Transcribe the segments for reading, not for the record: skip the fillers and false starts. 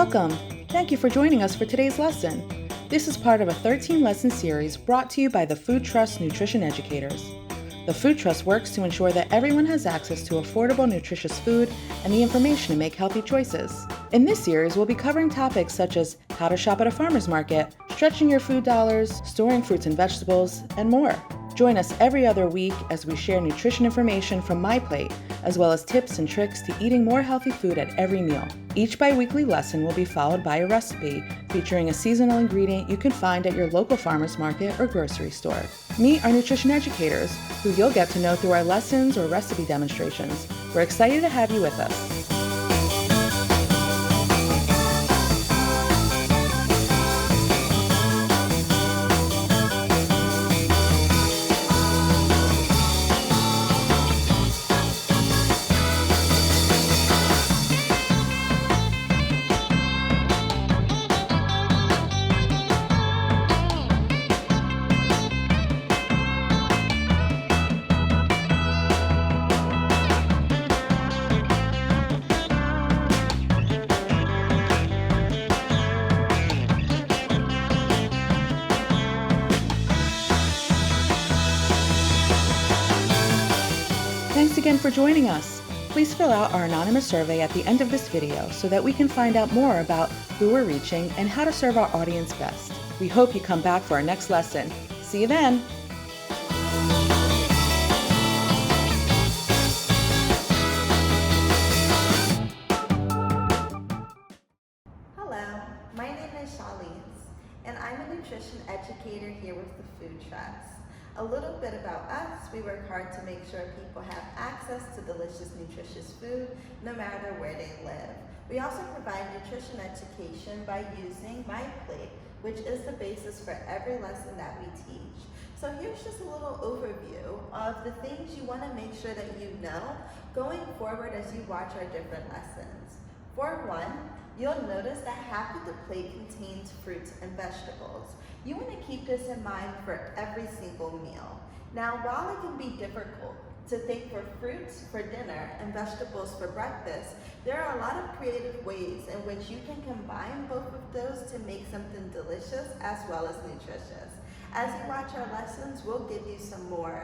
Welcome! Thank you for joining us for today's lesson. This is part of a 13-lesson series brought to you by the Food Trust Nutrition Educators. The Food Trust works to ensure that everyone has access to affordable, nutritious food and the information to make healthy choices. In this series, we'll be covering topics such as how to shop at a farmer's market, stretching your food dollars, storing fruits and vegetables, and more. Join us every other week as we share nutrition information from my plate, as well as tips and tricks to eating more healthy food at every meal. Each bi-weekly lesson will be followed by a recipe featuring a seasonal ingredient you can find at your local farmer's market or grocery store. Meet our nutrition educators, who you'll get to know through our lessons or recipe demonstrations. We're excited to have you with us. Thanks again for joining us. Please fill out our anonymous survey at the end of this video so that we can find out more about who we're reaching and how to serve our audience best. We hope you come back for our next lesson. See you then! Hello, my name is Charlene, and I'm a nutrition educator here with the Food Trust. A little bit about us: we work hard to make sure people have access to delicious, nutritious food no matter where they live. We also provide nutrition education by using My Plate, which is the basis for every lesson that we teach. So here's just a little overview of the things you want to make sure that you know going forward as you watch our different lessons. For one, you'll notice that half of the plate contains fruits and vegetables. You want to keep this in mind for every single meal. Now, while it can be difficult to think for fruits for dinner and vegetables for breakfast, there are a lot of creative ways in which you can combine both of those to make something delicious as well as nutritious. As you watch our lessons, we'll give you some more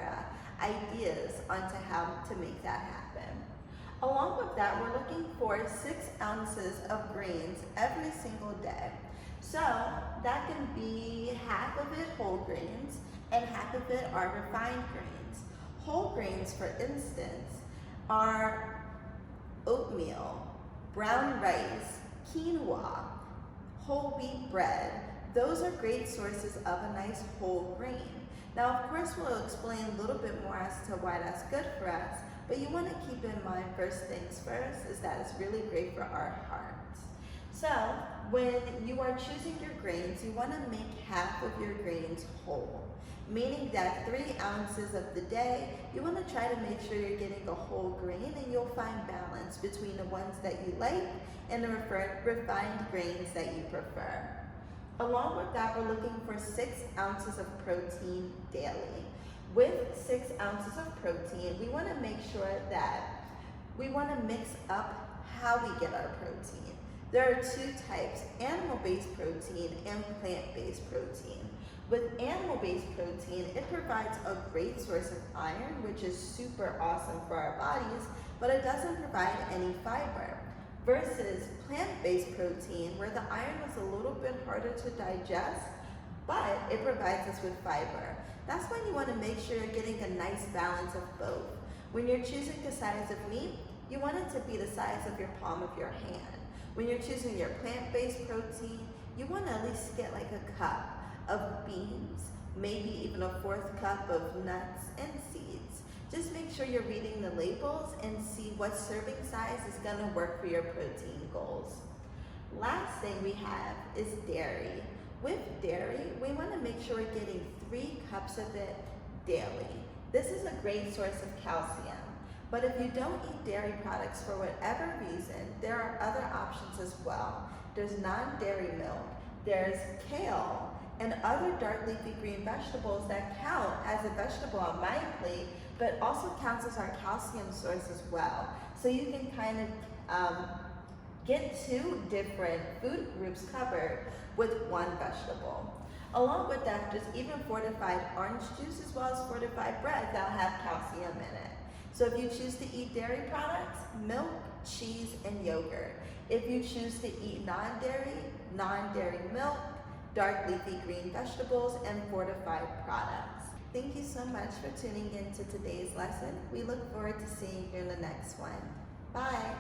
ideas onto how to make that happen. Along with that, we're looking for 6 ounces of grains every single day. So that can be half of it whole grains and half of it are refined grains. Whole grains, for instance, are oatmeal, brown rice, quinoa, whole wheat bread. Those are great sources of a nice whole grain. Now, of course, we'll explain a little bit more as to why that's good for us, but you want to keep in mind, first things first, is that it's really great for our hearts. So when you are choosing your grains, you want to make half of your grains whole, meaning that 3 ounces of the day, you want to try to make sure you're getting a whole grain, and you'll find balance between the ones that you like and the refined grains that you prefer. Along with that, we're looking for 6 ounces of protein daily. With 6 ounces of protein, we want to make sure that we want to mix up how we get our protein. There are 2 types: animal-based protein and plant-based protein. With animal-based protein, it provides a great source of iron, which is super awesome for our bodies, but it doesn't provide any fiber. Versus plant-based protein, where the iron is a little bit harder to digest, but it provides us with fiber. That's when you want to make sure you're getting a nice balance of both. When you're choosing the size of meat, you want it to be the size of your palm of your hand. When you're choosing your plant-based protein, you want to at least get like a cup of beans, maybe even a 4th cup of nuts and seeds. Just make sure you're reading the labels and see what serving size is going to work for your protein goals. Last thing we have is dairy. With dairy, we want to make sure we're getting 3 cups of it daily. This is a great source of calcium. But if you don't eat dairy products for whatever reason, there are other options as well. There's non-dairy milk, there's kale, and other dark leafy green vegetables that count as a vegetable on my plate, but also counts as our calcium source as well. So you can kind of Get 2 different food groups covered with 1 vegetable. Along with that, there's even fortified orange juice as well as fortified bread that'll have calcium in it. So if you choose to eat dairy products, milk, cheese, and yogurt. If you choose to eat non-dairy milk, dark leafy green vegetables, and fortified products. Thank you so much for tuning in to today's lesson. We look forward to seeing you in the next one. Bye.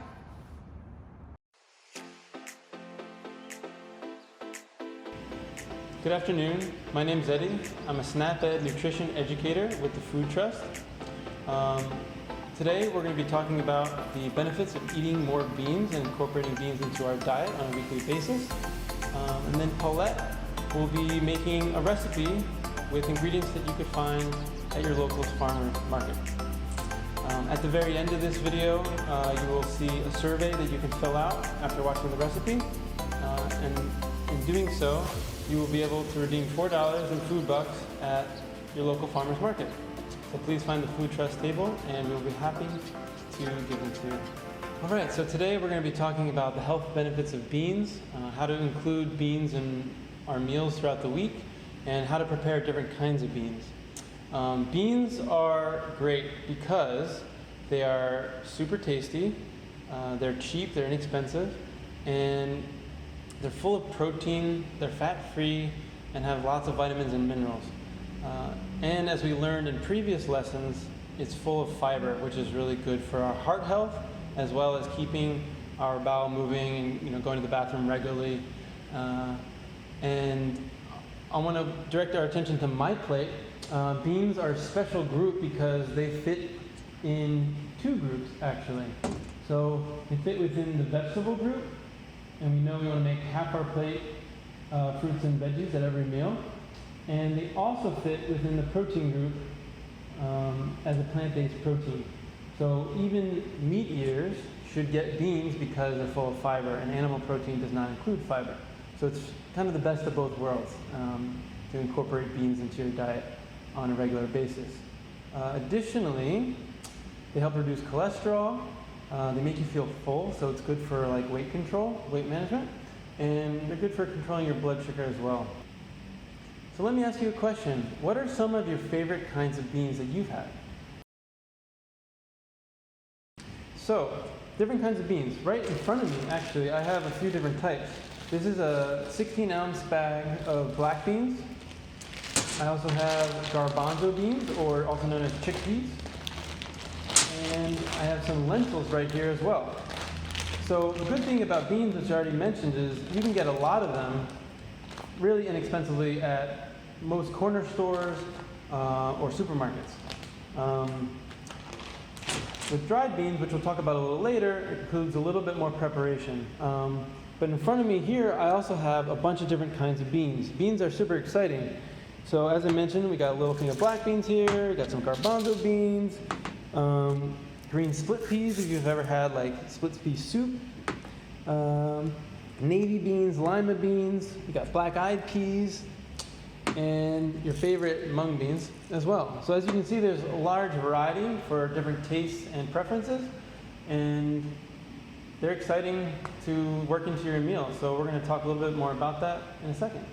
Good afternoon. My name is Eddie. I'm a SNAP-Ed nutrition educator with the Food Trust. Today we're going to be talking about the benefits of eating more beans and incorporating beans into our diet on a weekly basis. And then Paulette will be making a recipe with ingredients that you could find at your local farmer's market. At the very end of this video, you will see a survey that you can fill out after watching the recipe. And in doing so, you will be able to redeem $4 in food bucks at your local farmer's market. So please find the Food Trust table and we'll be happy to give them to you. All right, so today we're going to be talking about the health benefits of beans, how to include beans in our meals throughout the week, and how to prepare different kinds of beans. Beans are great because they are super tasty, they're cheap, they're inexpensive, and they're full of protein, they're fat-free, and have lots of vitamins and minerals. And as we learned in previous lessons, it's full of fiber, which is really good for our heart health, as well as keeping our bowel moving and going to the bathroom regularly. And I want to direct our attention to my plate. Beans are a special group because they fit in 2 groups, actually. So they fit within the vegetable group, and we know we want to make half our plate fruits and veggies at every meal. And they also fit within the protein group as a plant-based protein. So even meat eaters should get beans because they're full of fiber, and animal protein does not include fiber. So it's kind of the best of both worlds to incorporate beans into your diet on a regular basis. Additionally, they help reduce cholesterol. They make you feel full, so it's good for like weight control, weight management, and they're good for controlling your blood sugar as well. So let me ask you a question. What are some of your favorite kinds of beans that you've had? So, different kinds of beans. Right in front of me, actually, I have a few different types. This is a 16-ounce bag of black beans. I also have garbanzo beans, or also known as chickpeas. And I have some lentils right here as well. So the good thing about beans, which I already mentioned, is you can get a lot of them really inexpensively at most corner stores or supermarkets. With dried beans, which we'll talk about a little later, it includes a little bit more preparation. But in front of me here, I also have a bunch of different kinds of beans. Beans are super exciting. So as I mentioned, we got a little thing of black beans here, we got some garbanzo beans, green split peas, if you've ever had like split pea soup, navy beans, lima beans, we got black-eyed peas, and your favorite mung beans as well. So as you can see, there's a large variety for different tastes and preferences, and they're exciting to work into your meal. So we're going to talk a little bit more about that in a second.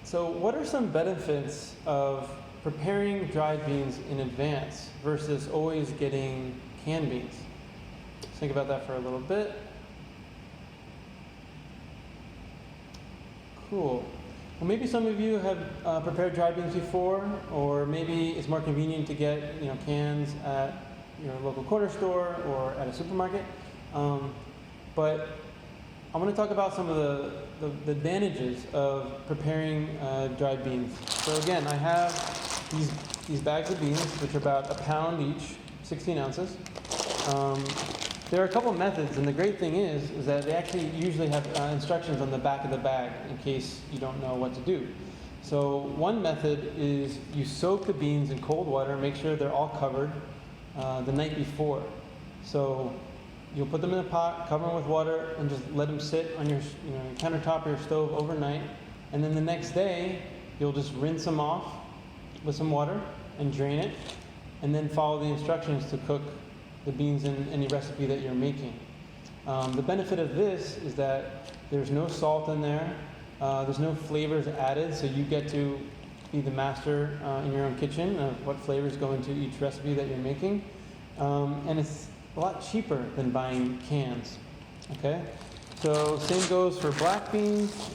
So what are some benefits of preparing dried beans in advance versus always getting canned beans? Let's think about that for a little bit. Cool. Well, maybe some of you have prepared dried beans before, or maybe it's more convenient to get cans at your local corner store or at a supermarket. But I want to talk about some of the advantages of preparing dried beans. So again, I have these bags of beans, which are about a pound each, 16 ounces. There are a couple of methods, and the great thing is that they actually usually have instructions on the back of the bag in case you don't know what to do. So one method is you soak the beans in cold water, make sure they're all covered the night before. So you'll put them in a pot, cover them with water, and just let them sit on your countertop or your stove overnight. And then the next day, you'll just rinse them off with some water and drain it, and then follow the instructions to cook the beans in any recipe that you're making. The benefit of this is that there's no salt in there, there's no flavors added, so you get to be the master in your own kitchen of what flavors go into each recipe that you're making. And it's a lot cheaper than buying cans. Okay? So same goes for black beans.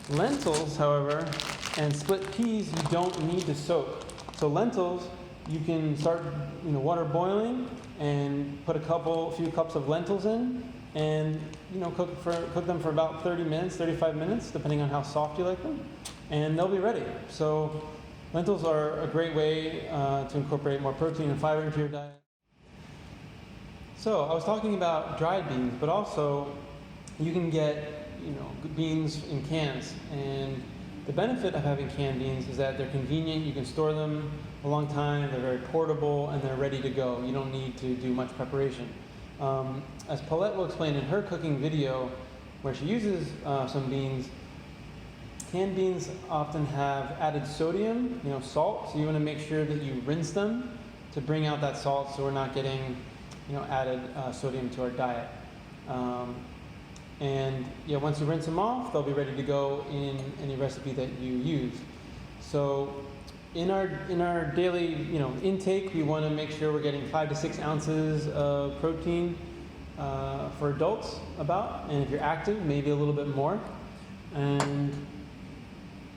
Lentils, however, and split peas, you don't need to soak. So lentils, you can start, water boiling and put a few cups of lentils in, and cook them for about 30 minutes, 35 minutes, depending on how soft you like them, and they'll be ready. So lentils are a great way to incorporate more protein and fiber into your diet. So I was talking about dried beans, but also you can get beans in cans, and the benefit of having canned beans is that they're convenient. You can store them a long time, they're very portable, and they're ready to go. You don't need to do much preparation. As Paulette will explain in her cooking video, where she uses some beans, canned beans often have added sodium, salt, so you want to make sure that you rinse them to bring out that salt, so we're not getting added sodium to our diet. And once you rinse them off, they'll be ready to go in any recipe that you use. So in our daily intake, we want to make sure we're getting 5 to 6 ounces of protein for adults about, and if you're active, maybe a little bit more. And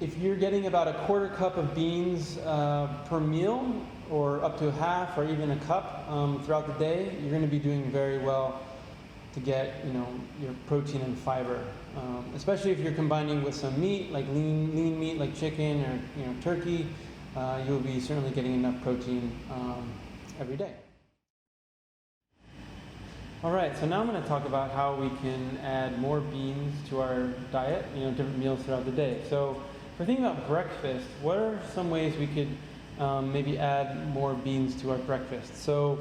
if you're getting about a quarter cup of beans per meal, or up to a half or even a cup throughout the day, you're going to be doing very well to get your protein and fiber, especially if you're combining with some meat, like lean meat, like chicken or turkey. You'll be certainly getting enough protein every day. All right, so now I'm going to talk about how we can add more beans to our diet, different meals throughout the day. So if we're thinking about breakfast, what are some ways we could maybe add more beans to our breakfast? So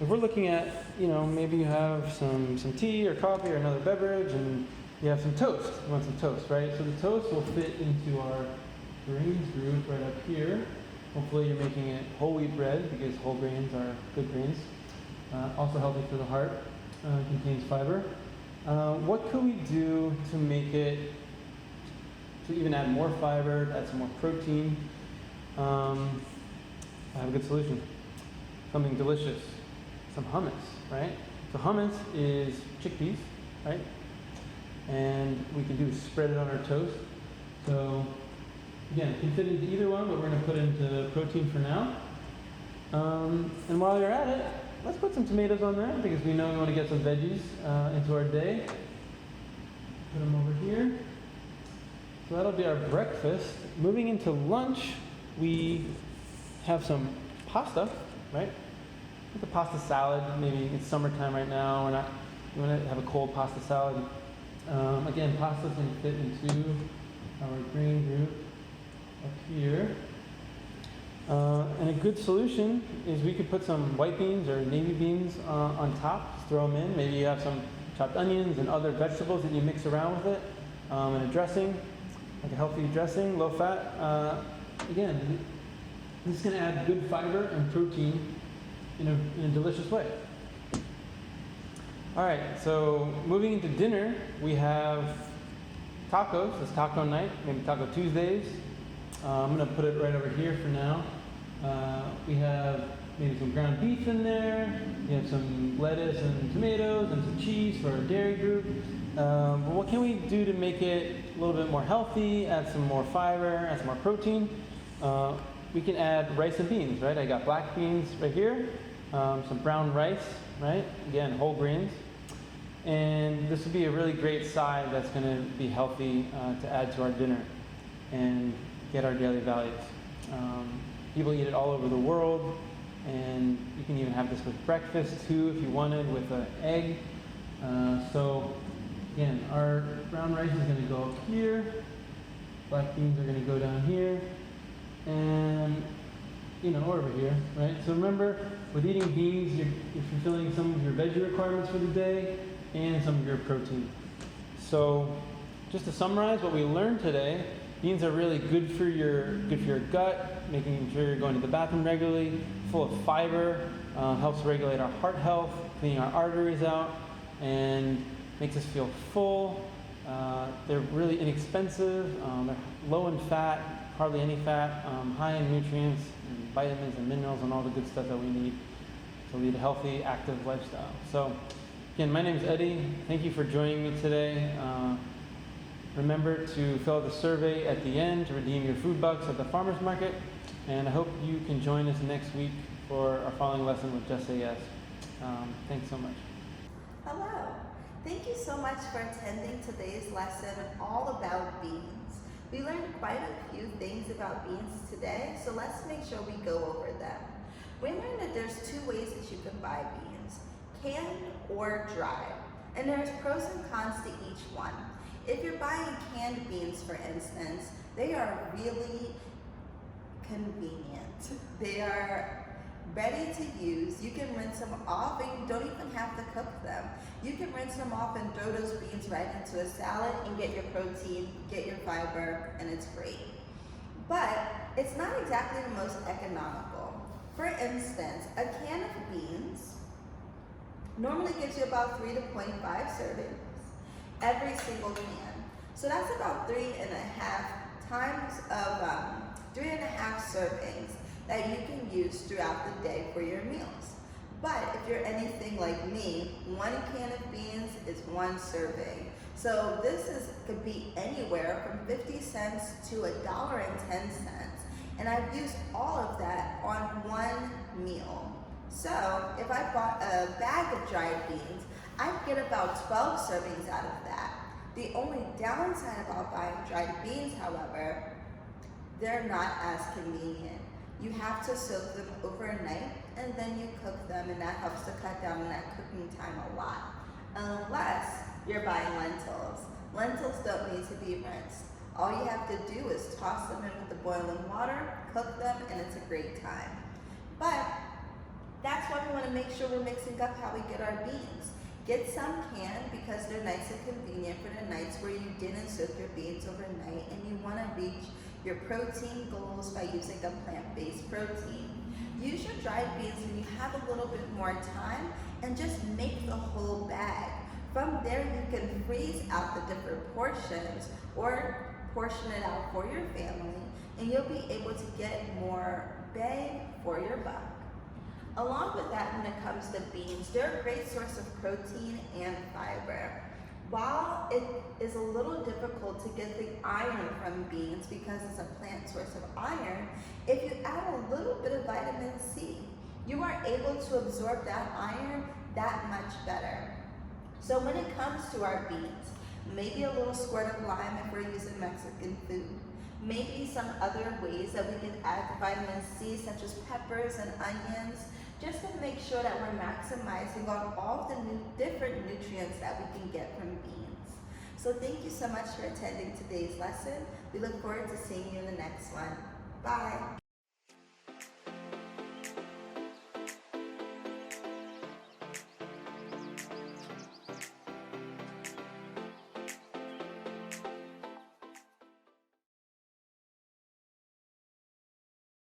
if we're looking at, maybe you have some tea or coffee or another beverage, and you have some toast. You want some toast, right? So the toast will fit into our grains group right up here. Hopefully you're making it whole wheat bread, because whole grains are good grains. Also healthy for the heart, contains fiber. What could we do to make it, to even add more fiber, add some more protein? I have a good solution. Something delicious. Some hummus, right? So hummus is chickpeas, right? And we can do is spread it on our toast. So again, it can fit into either one, but we're going to put into protein for now. And while you're at it, let's put some tomatoes on there, because we know we want to get some veggies into our day. Put them over here. So that'll be our breakfast. Moving into lunch, we have some pasta, right? Like a pasta salad. Maybe it's summertime right now. We want to have a cold pasta salad. Again, pasta's going to fit into our grain group up here. And a good solution is we could put some white beans or navy beans on top. Just throw them in. Maybe you have some chopped onions and other vegetables that you mix around with it. And a dressing, like a healthy dressing, low fat. Again, this is going to add good fiber and protein in a delicious way. All right, so moving into dinner, we have tacos. It's taco night, maybe Taco Tuesdays. I'm going to put it right over here for now. We have maybe some ground beef in there. We have some lettuce and tomatoes and some cheese for our dairy group. But what can we do to make it a little bit more healthy, add some more fiber, add some more protein? We can add rice and beans, right? I got black beans right here, some brown rice, right? Again, whole grains. And this would be a really great side that's going to be healthy to add to our dinner and get our daily values. People eat it all over the world, and you can even have this with breakfast too if you wanted, with an egg. So again, our brown rice is going to go up here, black beans are going to go down here, and over here, right? So remember, with eating beans, you're fulfilling some of your veggie requirements for the day and some of your protein. So just to summarize what we learned today, beans are really good for your gut, making sure you're going to the bathroom regularly, full of fiber, helps regulate our heart health, cleaning our arteries out. and makes us feel full. They're really inexpensive. They're low in fat, hardly any fat, high in nutrients and vitamins and minerals and all the good stuff that we need to lead a healthy, active lifestyle. So again, my name is Eddie. Thank you for joining me today. Remember to fill out the survey at the end to redeem your food bucks at the farmer's market. And I hope you can join us next week for our following lesson with Just Say Yes. Thanks so much. Hello. Thank you so much for attending today's lesson all about beans. We learned quite a few things about beans today, so let's make sure we go over them. We learned that there's two ways that you can buy beans, canned or dried, and there's pros and cons to each one. If you're buying canned beans, for instance, they are really convenient. They are ready to use. You can rinse them off and you don't even have to cook them. You can rinse them off and throw those beans right into a salad and get your protein, get your fiber, and it's great. But it's not exactly the most economical. For instance, a can of beans normally gives you about 3 to 0.5 servings every single can. So that's about 3.5 times of 3.5 servings that you can use throughout the day for your meals. But if you're anything like me, 1 can of beans is 1 serving. So could be anywhere from 50 cents to $1.10. And I've used all of that on 1 meal. So if I bought a bag of dried beans, I'd get about 12 servings out of that. The only downside about buying dried beans, however, they're not as convenient. You have to soak them overnight and then you cook them, and that helps to cut down on that cooking time a lot. Unless you're buying lentils. Lentils don't need to be rinsed. All you have to do is toss them in with the boiling water, cook them, and it's a great time. But that's why we want to make sure we're mixing up how we get our beans. Get some canned because they're nice and convenient for the nights where you didn't soak your beans overnight and you want to reach your protein goals by using a plant-based protein. Use your dried beans when you have a little bit more time and just make the whole bag. From there you can freeze out the different portions or portion it out for your family, and you'll be able to get more bang for your buck. Along with that, when it comes to beans, they're a great source of protein and fiber. While it is a little difficult to get the iron from beans because it's a plant source of iron, if you add a little bit of vitamin C, you are able to absorb that iron that much better. So when it comes to our beans, maybe a little squirt of lime if we're using Mexican food. Maybe some other ways that we can add vitamin C, such as peppers and onions, just to make sure that we're maximizing on all the different nutrients that we can get from beans. So thank you so much for attending today's lesson. We look forward to seeing you in the next one. Bye.